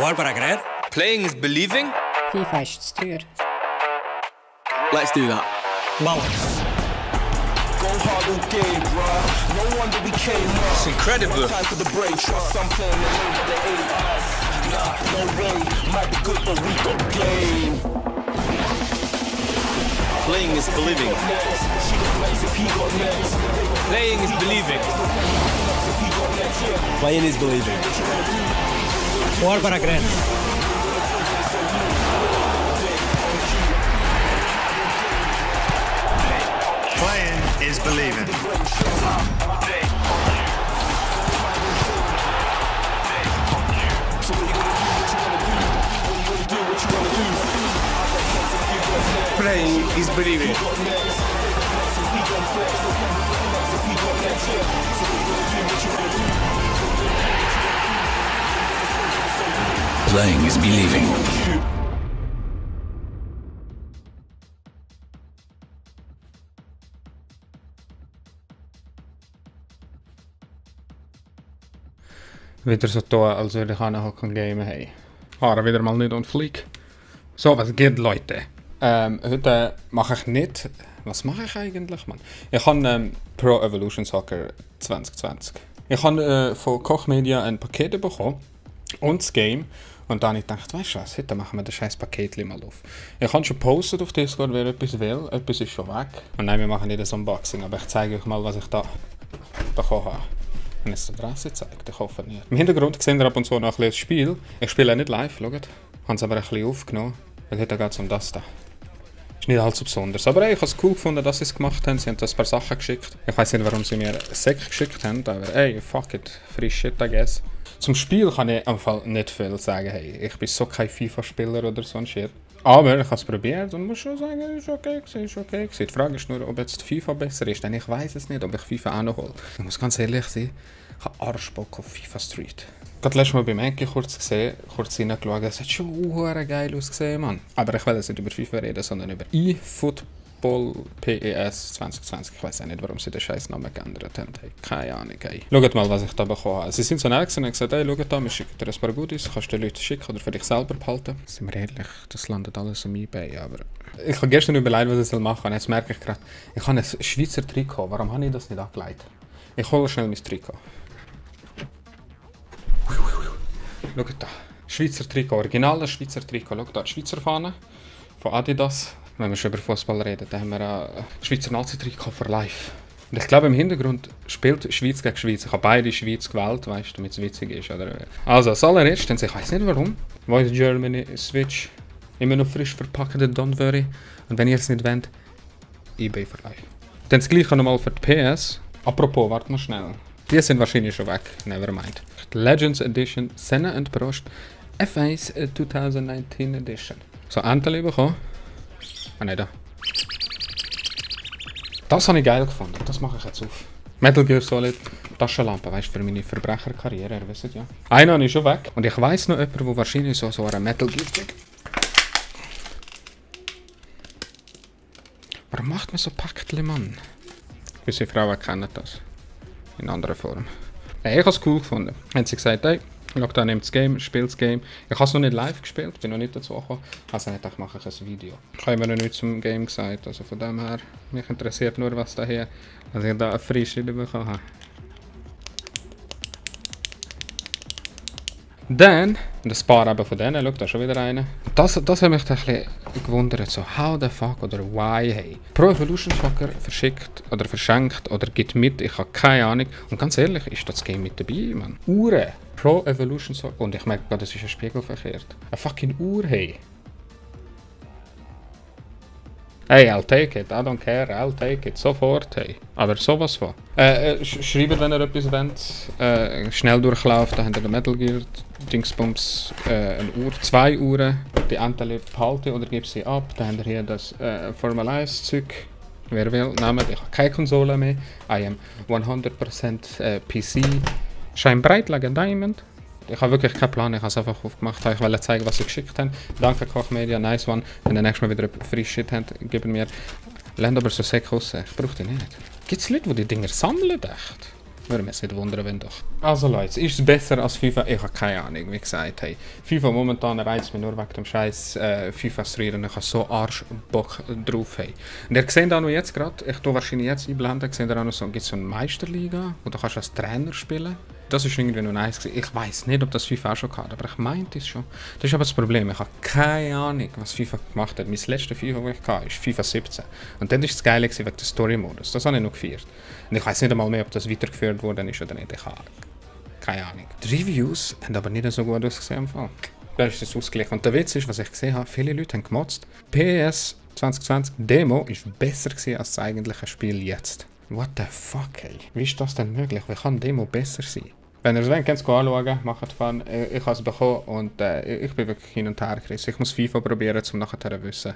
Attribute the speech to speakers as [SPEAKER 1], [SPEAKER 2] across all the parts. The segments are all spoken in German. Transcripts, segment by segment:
[SPEAKER 1] Waar para crer?
[SPEAKER 2] Playing is believing.
[SPEAKER 3] FIFA is stuur.
[SPEAKER 4] Let's do that.
[SPEAKER 1] Balance.
[SPEAKER 5] Go hard all game, bruh. No wonder we came up.
[SPEAKER 2] It's incredible.
[SPEAKER 5] Time for the break. Trust some playing the game, but they ain't us. Nah, no way. Might be good, but we got game.
[SPEAKER 4] Playing is believing.
[SPEAKER 5] She got next if he got next.
[SPEAKER 2] Playing is believing.
[SPEAKER 5] If he got next, yeah.
[SPEAKER 4] Playing is believing.
[SPEAKER 1] Waar para crer?
[SPEAKER 6] Playing is believing.
[SPEAKER 2] Playing is believing.
[SPEAKER 7] Playing is believing.
[SPEAKER 8] Wieder so tun, als würde ich auch noch kein Game haben. Haare wieder mal nicht on fleek. So, was geht, Leute? Heute mache ich nicht... Was mache ich eigentlich, Mann? Ich habe Pro Evolution Soccer 2020. Ich habe von Koch Media ein Paket bekommen. Und das Game. Und dann habe ich gedacht, weißt du was, heute machen wir das scheiß Paket mal auf. Ich habe schon gepostet auf Discord, wer etwas will. Etwas ist schon weg. Und nein, wir machen nicht das Unboxing, aber ich zeige euch mal, was ich da bekommen habe. Wenn es die Adresse gezeigt, ich hoffe nicht. Im Hintergrund sehen wir ab und zu noch ein bisschen das Spiel. Ich spiele auch nicht live, schaut. Ich habe es aber ein bisschen aufgenommen, weil heute geht es um das da. Ist nicht allzu besonders. Aber ey, ich habe es cool gefunden, dass sie es gemacht haben. Sie haben das ein paar Sachen geschickt. Ich weiß nicht, warum sie mir Säcke geschickt haben, aber ey, fuck it. Free shit, I guess. Zum Spiel kann ich am Fall nicht viel sagen. Hey, ich bin so kein FIFA-Spieler oder so ein Shit. Aber ich habe es probiert und muss schon sagen, es ist okay gewesen, ist okay gewesen. Die Frage ist nur, ob jetzt FIFA besser ist, denn ich weiß es nicht, ob ich FIFA auch noch hole. Ich muss ganz ehrlich sein, ich habe Arschbock auf FIFA Street. Gerade letztes Mal beim Enki kurz gesehen, kurz reingeschaut, es hat schon geil ausgesehen, Mann. Aber ich will jetzt nicht über FIFA reden, sondern über eFootball PES 2020. Ich weiß auch nicht, warum sie den scheiß Namen geändert haben. Hey, keine Ahnung, ey. Schaut mal, was ich da bekommen habe. Sie sind so nett gewesen und gesagt, hey, schaut da, wir schicken dir ein paar Goodies, kannst du den Leuten schicken oder für dich selber behalten. Sind wir ehrlich, das landet alles im eBay, aber... Ich habe gestern überlegt, was ich machen soll. Jetzt merke ich gerade, ich habe ein Schweizer Trikot. Warum habe ich das nicht angelegt? Ich hole schnell mein Trikot. Schaut da. Schweizer Trikot, originales Schweizer Trikot. Schaut da, die Schweizer Fahne von Adidas. Wenn wir schon über Fußball reden, dann haben wir ein Schweizer Nazi-Trikot for life. Und ich glaube, im Hintergrund spielt Schweiz gegen Schweiz. Ich habe beide Schweiz gewählt, weißt du, damit es witzig ist. Oder? Also, als allererstes, ich weiß nicht warum. Voice Germany Switch. Immer noch frisch verpackte Don't Worry. Und wenn ihr es nicht wollt, eBay for life. Dann das gleiche nochmal für die PS. Apropos, warte mal schnell. Die sind wahrscheinlich schon weg, nevermind. Legends Edition Senna und Prost F1 2019 Edition. So, Enteli bekommen. Ah, nein, da. Das habe ich geil gefunden, das mache ich jetzt auf. Metal Gear Solid Taschenlampe, weißt du, für meine Verbrecherkarriere, ihr wisst ja. Einer ist schon weg. Und ich weiss noch jemanden, der wahrscheinlich so ein Metal Gear... Warum macht man so Päckchen, Mann? Gewisse Frauen kennen das. In anderer Form. Hey, ich habe es cool gefunden. Haben sie gesagt, hey, schau da, nimmt das Game, spielt das Game. Ich habe es noch nicht live gespielt, bin noch nicht dazu gekommen. Also ich mache ich ein Video. Ich habe immer noch nichts zum Game gesagt, also von dem her, mich interessiert nur, was da hier, dass ich da eine Frische bekommen habe. Dann, das Paar eben von denen, schau da schon wieder rein. Das hat mich ein bisschen gewundert, so how the fuck oder why, hey. Pro Evolution Soccer verschickt oder verschenkt oder gibt mit, ich habe keine Ahnung. Und ganz ehrlich, ist das Game mit dabei, Mann. Uhren. Pro Evolution Soccer, und ich merke gerade, das ist ein Spiegel verkehrt. Eine fucking Uhr, hey. Hey, I'll take it, I don't care, I'll take it, sofort, hey. Aber sowas von. Schreibt, wenn ihr etwas wollt. Schnell durchlaufen, da habt ihr den Metal Gear, Dingsbums, eine Uhr, 2 Uhren. Die Entele behalte oder gebe sie ab. Da habt ihr hier das Formel 1 Zeug. Wer will, nehmt. Ich habe keine Konsole mehr. I am 100% PC. Schein breit legen Diamond. Ich habe wirklich keinen Plan, ich habe es einfach aufgemacht. Ich wollte zeigen, was sie geschickt haben. Danke Koch Media, nice one. Wenn ihr nächstes Mal wieder frisch Shit habt, gebt mir. Lernt aber so Säcke raus, ich brauche die nicht. Gibt es Leute, die Dinger sammeln, echt? Würde mich nicht wundern, wenn doch. Also Leute, ist es besser als FIFA? Ich habe keine Ahnung, wie gesagt. Hey, FIFA momentan reizt mich nur wegen dem scheiß FIFA Street und ich habe so Arschbock drauf. Hey. Und ihr seht auch noch jetzt gerade, ich tue wahrscheinlich jetzt einblenden, seht ihr auch noch so, gibt es so eine Meisterliga, wo du kannst als Trainer spielen. Das ist irgendwie noch nice gewesen. Ich weiß nicht, ob das FIFA auch schon hat, aber ich meinte es schon. Das ist aber das Problem, ich habe keine Ahnung, was FIFA gemacht hat. Mein letztes FIFA, das ich hatte, ist FIFA 17. Und dann war es geil wegen des Story-Modus. Das habe ich noch gefeiert. Und ich weiß nicht einmal mehr, ob das weitergeführt worden ist oder nicht. Ich habe keine Ahnung. Die Reviews haben aber nicht so gut ausgesehen am Anfang. Da ist es ausgeglichen. Und der Witz ist, was ich gesehen habe, viele Leute haben gemotzt. PS 2020 Demo ist besser gewesen als das eigentliche Spiel jetzt. What the fuck, ey? Wie ist das denn möglich? Wie kann Demo besser sein? Wenn ihr es wollt, könnt ihr es anschauen, macht Fun. Ich habe es bekommen und ich bin wirklich hin und her gerissen. Ich muss FIFA probieren, um nachher zu wissen,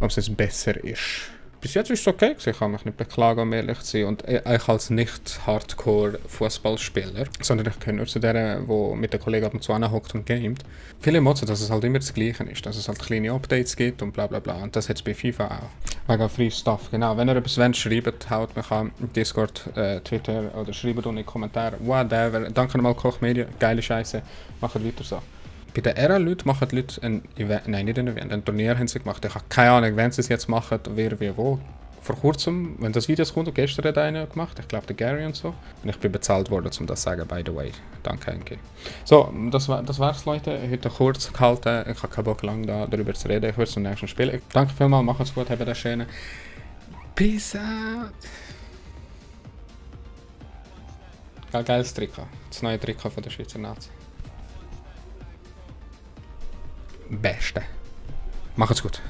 [SPEAKER 8] ob es jetzt besser ist. Bis jetzt ist es okay, ich kann mich nicht beklagen, um ehrlich zu sein. Und ich als nicht-Hardcore-Fußballspieler, sondern ich gehöre nur zu denen, die mit den Kollegen ab und zu anhockt und gamet. Viele motzen, dass es halt immer das Gleiche ist, dass es halt kleine Updates gibt und bla bla bla. Und das hat es bei FIFA auch. Wegen Free Stuff, genau. Wenn ihr etwas wollt, schreibt, haut mich an Discord, Twitter oder schreibt unten in die Kommentare, whatever. Danke nochmal Koch Media, geile Scheiße, macht weiter so. Bei den RL-Leuten machen die Leute ein Event, nein, nicht ein Event, ein Turnier haben sie gemacht. Ich habe keine Ahnung, wenn sie es jetzt machen, wer wie wo. Vor kurzem, wenn das Video kommt, gestern hat einer gemacht, ich glaube der Gary und so. Und ich bin bezahlt worden, um das zu sagen, by the way. Danke, Enki. So, das war's, Leute. Heute kurz gehalten. Ich habe keinen Bock, lang darüber zu reden. Ich würde zum nächsten Spiel. Danke vielmals, macht's gut, habt das schön. Peace out. Geiles Trikot. Das neue Trikot von der Schweizer Nazi. Beste. Macht's gut.